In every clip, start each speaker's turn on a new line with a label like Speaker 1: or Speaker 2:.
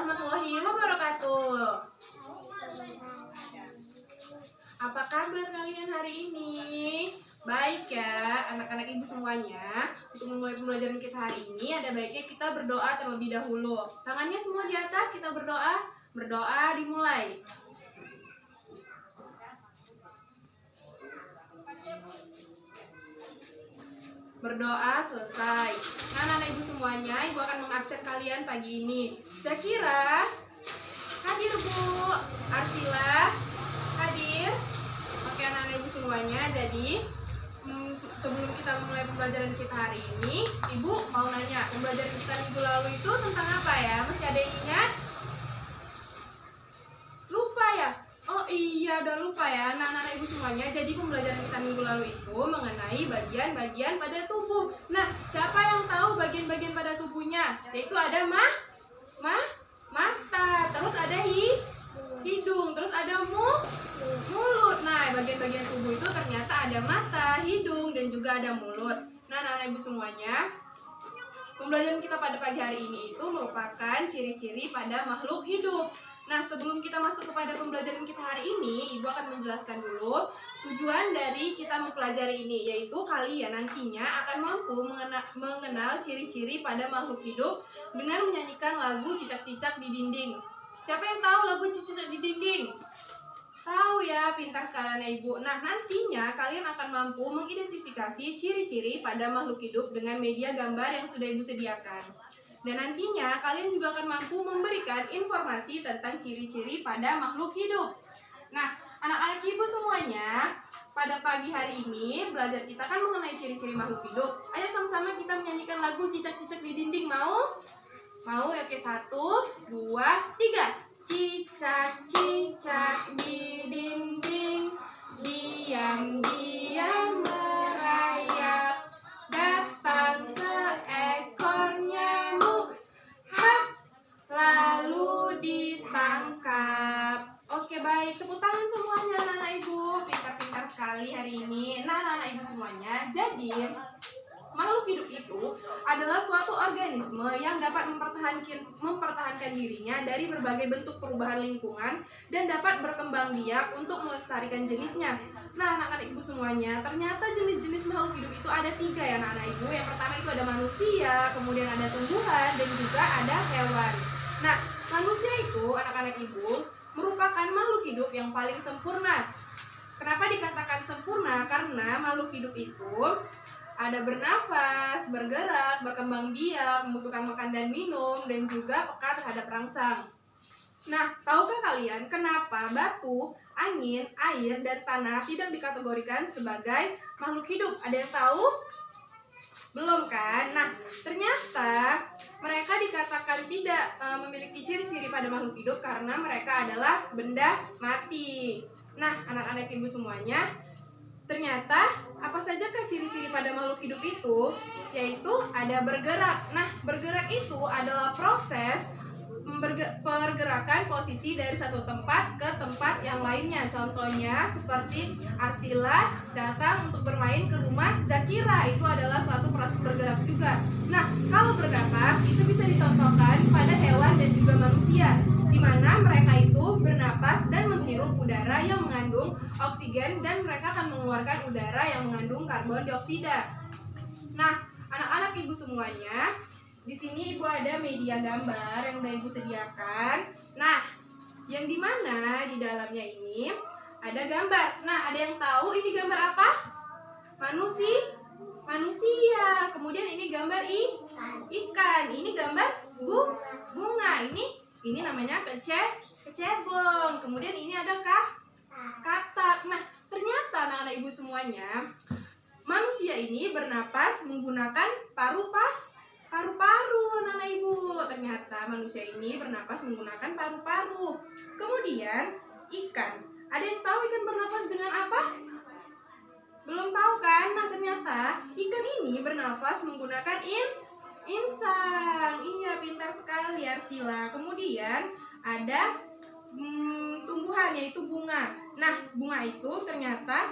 Speaker 1: warahmatullahi wabarakatuh. Apa kabar kalian hari ini? Baik ya, anak-anak ibu semuanya. Untuk memulai pembelajaran kita hari ini, ada baiknya kita berdoa terlebih dahulu. Tangannya semua di atas, kita berdoa. Berdoa dimulai. Berdoa selesai. Nah, anak-anak ibu semuanya, ibu akan mengabsen kalian pagi ini. Zakira, hadir Bu. Arsila, hadir. Oke, anak-anak ibu semuanya, jadi sebelum kita mulai pembelajaran kita hari ini, ibu mau nanya, pembelajaran kita minggu lalu itu tentang apa ya? Masih ada yang ingat? Lupa ya? Oh iya, udah lupa ya. Nah, anak-anak ibu semuanya, jadi pembelajaran kita minggu lalu itu mengenai bagian-bagian pada tubuh. Nah, siapa yang tahu bagian-bagian pada tubuhnya? Yaitu ada mata, terus ada hidung, terus ada mulut. Nah, bagian-bagian tubuh itu ternyata ada mata, hidung, dan juga ada mulut. Nah, anak-anak ibu semuanya, pembelajaran kita pada pagi hari ini itu merupakan ciri-ciri pada makhluk hidup. Nah, sebelum kita masuk kepada pembelajaran kita hari ini, ibu akan menjelaskan dulu tujuan dari kita mempelajari ini, yaitu kalian nantinya akan mampu mengenal ciri-ciri pada makhluk hidup dengan menyanyikan lagu Cicak-Cicak di Dinding. Siapa yang tahu lagu Cicak-Cicak di Dinding? Tahu ya, pintar sekalian ya ibu. Nah, nantinya kalian akan mampu mengidentifikasi ciri-ciri pada makhluk hidup dengan media gambar yang sudah ibu sediakan. Dan nantinya kalian juga akan mampu memberikan informasi tentang ciri-ciri pada makhluk hidup. Nah, anak-anak ibu semuanya, pada pagi hari ini belajar kita kan mengenai ciri-ciri makhluk hidup. Ayo sama-sama kita menyanyikan lagu Cicak-Cicak di Dinding. Mau? Mau ya? Oke, 1, 2, 3. Cicak-cicak di dinding, diam-diam merayap, datang seekor nyamuk, hap, lalu ditangkap. Oke, baik, tepuk tangan semuanya anak-anak ibu. Pintar-pintar sekali hari ini. Nah, anak-anak ibu semuanya, jadi makhluk hidup itu adalah suatu organisme yang dapat mempertahankan dirinya dari berbagai bentuk perubahan lingkungan dan dapat berkembang biak untuk melestarikan jenisnya. Nah, anak-anak ibu semuanya, ternyata jenis-jenis makhluk hidup itu ada 3 ya anak-anak ibu. Yang pertama itu ada manusia, kemudian ada tumbuhan, dan juga ada hewan. Nah, manusia itu anak-anak ibu merupakan makhluk hidup yang paling sempurna. Kenapa dikatakan sempurna? Karena makhluk hidup itu ada bernafas, bergerak, berkembang biak, membutuhkan makan dan minum, dan juga peka terhadap rangsang. Nah, tahukah kalian kenapa batu, angin, air, dan tanah tidak dikategorikan sebagai makhluk hidup? Ada yang tahu? Belum kan? Nah, ternyata mereka dikatakan tidak memiliki ciri-ciri pada makhluk hidup karena mereka adalah benda mati. Nah, anak-anak ibu semuanya, ternyata apa sajakah ciri-ciri pada makhluk hidup itu? Yaitu ada bergerak. Nah, bergerak itu adalah proses pergerakan posisi dari satu tempat ke tempat yang lainnya. Contohnya seperti Arsila datang untuk bermain ke rumah Zakira. Itu adalah suatu proses bergerak juga. Nah, kalau bernapas itu bisa dicontohkan pada hewan dan juga manusia, di mana mereka itu bernapas dan menghirup udara yang mengandung oksigen, dan mereka akan mengeluarkan udara yang mengandung karbon dioksida. Nah, anak-anak ibu semuanya, di sini ibu ada media gambar yang udah ibu sediakan. Nah, yang dimana di dalamnya ini ada gambar. Nah, ada yang tahu ini gambar apa? Manusia. Kemudian ini gambar ikan. Ini gambar bunga. Ini namanya kecebong. Kemudian ini ada katak. Nah, ternyata anak-anak ibu semuanya, manusia ini bernapas menggunakan paru-paru, anak-anak ibu. Ternyata manusia ini bernapas menggunakan paru-paru. Kemudian ikan. Ada yang tahu ikan bernapas dengan apa? Belum tahu kan? Nah, ternyata ikan ini bernapas menggunakan insang. Iya, pintar sekali Arsila. Kemudian ada tumbuhan, yaitu bunga. Nah, bunga itu ternyata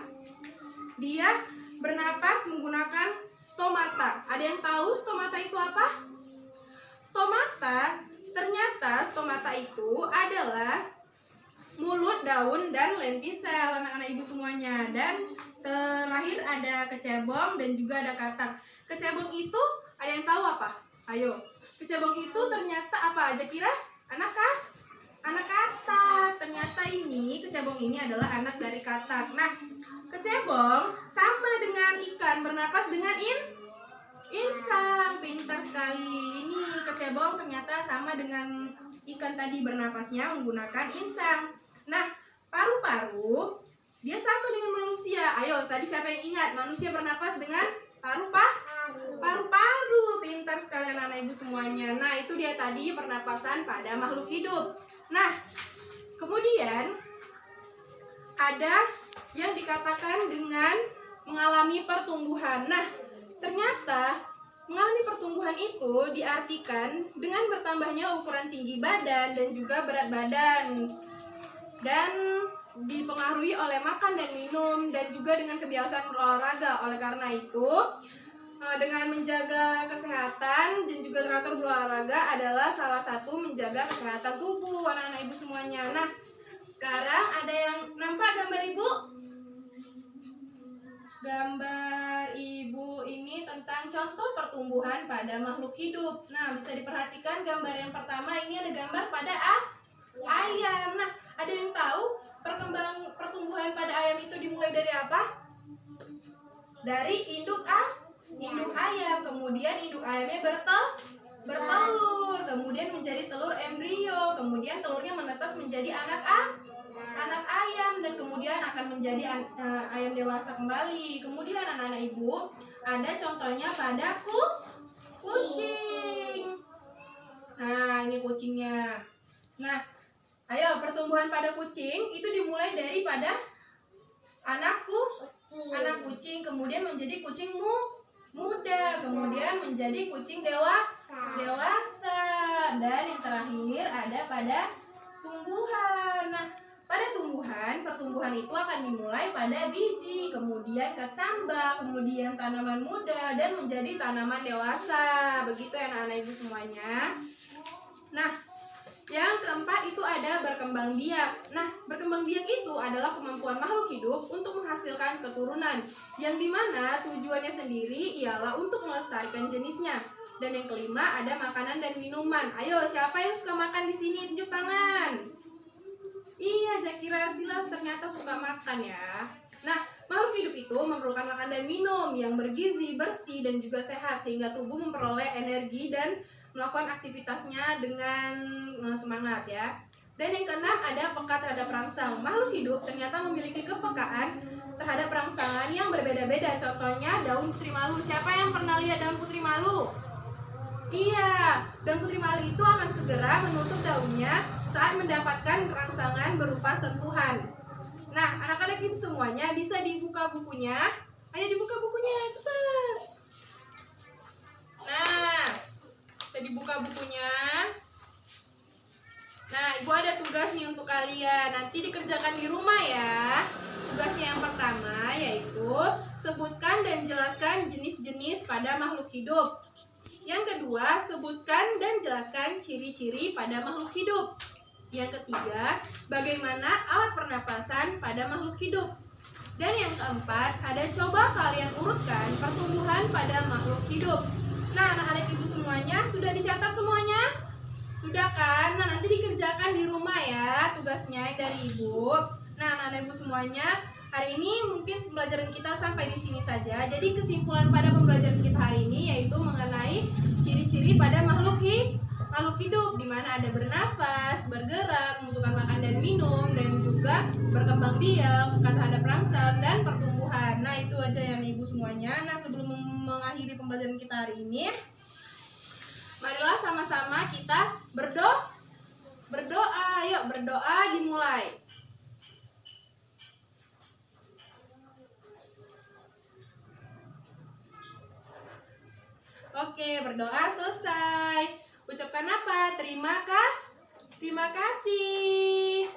Speaker 1: dia bernapas menggunakan stomata. Ada yang tahu stomata itu apa? Stomata ternyata atas stomata itu adalah mulut, daun, dan lentisel anak-anak ibu semuanya. Dan terakhir ada kecebong dan juga ada katak. Kecebong itu ada yang tahu apa? Ayo. Kecebong itu ternyata apa aja kira? Anak katak. Ternyata ini kecebong ini adalah anak dari katak. Nah, kecebong sama dengan ikan bernapas dengan insang. Pintar sekali. Ini kecebong ternyata sama dengan ikan tadi bernapasnya menggunakan insang. Nah, paru-paru dia sama dengan manusia. Ayo, tadi siapa yang ingat? Manusia bernapas dengan paru-paru. Pintar sekali anak-anak ibu semuanya. Nah, itu dia tadi pernapasan pada makhluk hidup. Nah, kemudian ada yang dikatakan dengan mengalami pertumbuhan. Nah, ternyata mengalami pertumbuhan itu diartikan dengan bertambahnya ukuran tinggi badan dan juga berat badan, dan dipengaruhi oleh makan dan minum, dan juga dengan kebiasaan berolahraga. Oleh karena itu, dengan menjaga kesehatan dan juga teratur berolahraga adalah salah satu menjaga kesehatan tubuh anak-anak ibu semuanya. Nah, sekarang ada yang nampak gambar ibu? Gambar ibu ini tentang contoh pertumbuhan pada makhluk hidup. Nah, bisa diperhatikan gambar yang pertama ini ada gambar pada ayam. Nah, ada yang tahu pertumbuhan pada ayam itu dimulai dari apa? Dari induk ayam. Kemudian induk ayamnya bertelur, kemudian menjadi telur embrio, kemudian telurnya menetas menjadi anak ayam, dan kemudian akan menjadi ayam dewasa kembali. Kemudian anak-anak ibu, ada contohnya pada kucing. Nah, ini kucingnya. Nah, ayo, pertumbuhan pada kucing itu dimulai daripada anak kucing, kemudian menjadi kucing muda, kemudian menjadi kucing dewasa, dan yang terakhir ada pada tumbuhan. Nah, pada pertumbuhan itu akan dimulai pada biji, kemudian kecambah, kemudian tanaman muda, dan menjadi tanaman dewasa. Begitu ya anak-anak ibu semuanya. Nah, yang keempat itu ada berkembang biak. Nah, berkembang biak itu adalah kemampuan makhluk hidup untuk menghasilkan keturunan, yang dimana tujuannya sendiri ialah untuk melestarikan jenisnya. Dan yang kelima ada makanan dan minuman. Ayo, siapa yang suka makan di sini? Tunjuk tangan. Iya, Zakira Arsila ternyata suka makan ya. Nah, makhluk hidup itu memerlukan makan dan minum yang bergizi, bersih, dan juga sehat, sehingga tubuh memperoleh energi dan melakukan aktivitasnya dengan semangat ya. Dan yang keenam ada peka terhadap rangsang. Makhluk hidup ternyata memiliki kepekaan terhadap rangsangan yang berbeda-beda. Contohnya daun putri malu. Siapa yang pernah lihat daun putri malu? Iya, daun putri malu itu akan segera menutup daunnya saat mendapatkan rangsangan berupa sentuhan. Nah, anak-anak ibu semuanya bisa dibuka bukunya. Ayo dibuka bukunya, cepat. Nah, bisa dibuka bukunya. Nah, ibu ada tugas nih untuk kalian. Nanti dikerjakan di rumah ya. Tugasnya yang pertama yaitu sebutkan dan jelaskan jenis-jenis pada makhluk hidup. Yang kedua, sebutkan dan jelaskan ciri-ciri pada makhluk hidup. Yang ketiga, bagaimana alat pernapasan pada makhluk hidup. Dan yang keempat, ada coba kalian urutkan pertumbuhan pada makhluk hidup. Nah, anak-anak ibu semuanya sudah dicatat semuanya? Sudah kan? Nah, nanti dikerjakan di rumah ya tugasnya yang dari ibu. Nah, anak-anak ibu semuanya, hari ini mungkin pembelajaran kita sampai di sini saja. Jadi kesimpulan pada pembelajaran kita hari ini yaitu mengenai ciri-ciri pada makhluk hidup, di mana ada bernafas, bergerak, membutuhkan makan dan minum, dan juga berkembang biak, peka terhadap rangsang, dan pertumbuhan. Nah, itu aja ya ibu semuanya. Nah, sebelum mengakhiri pembelajaran kita hari ini, marilah sama-sama kita berdoa. Yuk berdoa dimulai. Oke, berdoa selesai. Ucapkan apa? Terima kasih.